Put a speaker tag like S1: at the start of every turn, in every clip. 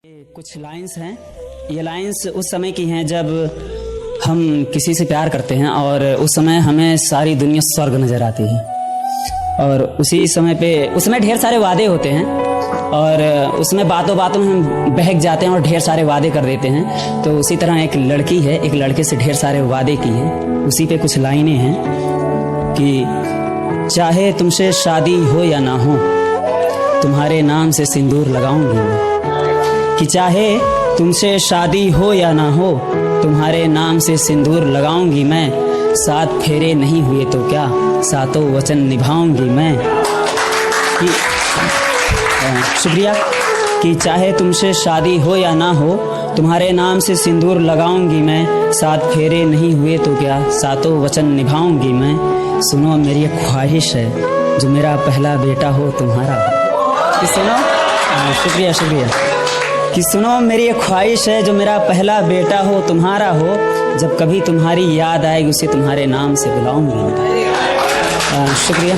S1: कुछ लाइंस हैं। ये लाइंस उस समय की हैं जब हम किसी से प्यार करते हैं और उस समय हमें सारी दुनिया स्वर्ग नज़र आती है और उसी समय पे उसमें ढेर सारे वादे होते हैं और उसमें बातों बातों में हम बहक जाते हैं और ढेर सारे वादे कर देते हैं। तो उसी तरह एक लड़की है, एक लड़के से ढेर सारे वादे की है। उसी पे कुछ लाइनें हैं कि चाहे तुमसे शादी हो या ना हो, तुम्हारे नाम से सिंदूर लगाऊंगी मैं। कि चाहे तुमसे शादी हो या ना हो, तुम्हारे नाम से सिंदूर लगाऊंगी मैं। 7 फेरे नहीं हुए तो क्या, 7 वचन निभाऊंगी मैं। शुक्रिया। कि चाहे तुमसे शादी हो या ना हो, तुम्हारे नाम से सिंदूर लगाऊंगी मैं। 7 फेरे नहीं हुए तो क्या, 7 वचन निभाऊंगी मैं। सुनो मेरी ख्वाहिश है जो मेरा पहला बेटा हो तुम्हारा। कि सुनो, शुक्रिया शुक्रिया। कि सुनो मेरी एक ख्वाहिश है जो मेरा पहला बेटा हो तुम्हारा हो। जब कभी तुम्हारी याद आएगी उसे तुम्हारे नाम से बुलाऊंगी। शुक्रिया।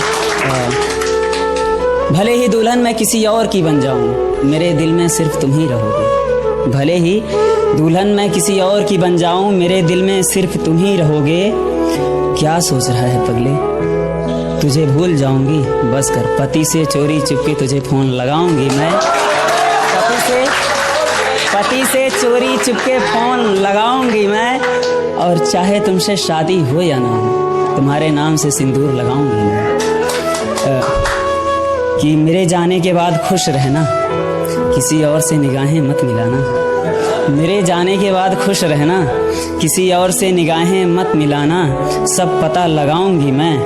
S1: भले ही दुल्हन मैं किसी और की बन जाऊं, मेरे दिल में सिर्फ तुम ही रहोगे। भले ही दुल्हन मैं किसी और की बन जाऊं, मेरे दिल में सिर्फ तुम ही रहोगे। क्या सोच रहा है पगले, तुझे भूल जाऊंगी बस कर। पति से चोरी चुपके तुझे फोन लगाऊंगी मैं। पति से चोरी चुपके फोन लगाऊंगी मैं। और चाहे तुमसे शादी हो या ना हो, तुम्हारे नाम से सिंदूर लगाऊंगी मैं। कि मेरे जाने के बाद खुश रहना, किसी और से निगाहें मत मिलाना। मेरे जाने के बाद खुश रहना, किसी और से निगाहें मत मिलाना। सब पता लगाऊंगी मैं,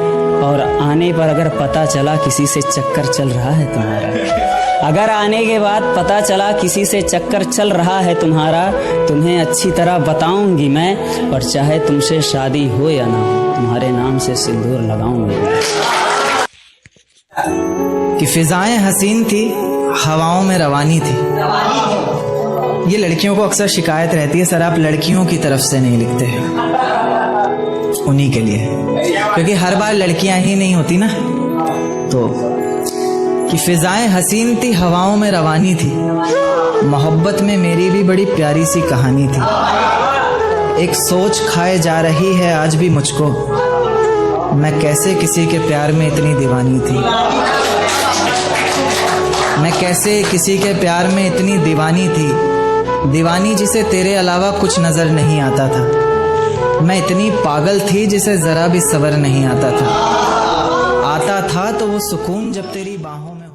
S1: और आने पर अगर पता चला किसी से चक्कर चल रहा है तुम्हारा, अगर आने के बाद पता चला किसी से चक्कर चल रहा है तुम्हारा, तुम्हें अच्छी तरह बताऊंगी मैं। और चाहे तुमसे शादी हो या ना हो, तुम्हारे नाम से सिंदूर लगाऊंगी मैं।
S2: कि फिजाएं हसीन थी, हवाओं में रवानी थी। ये लड़कियों को अक्सर शिकायत रहती है, सर आप लड़कियों की तरफ से नहीं लिखते हैं। उन्हीं के लिए, क्योंकि हर बार लड़कियां ही नहीं होती ना। तो कि फिजाएं हसीन थी, हवाओं में रवानी थी। मोहब्बत में मेरी भी बड़ी प्यारी सी कहानी थी। एक सोच खाए जा रही है आज भी मुझको, मैं कैसे किसी के प्यार में इतनी दीवानी थी। मैं कैसे किसी के प्यार में इतनी दीवानी थी, दीवानी जिसे तेरे अलावा कुछ नजर नहीं आता था। मैं इतनी पागल थी जिसे जरा भी सब्र नहीं आता था। आता था तो वो सुकून जब तेरी बाहों में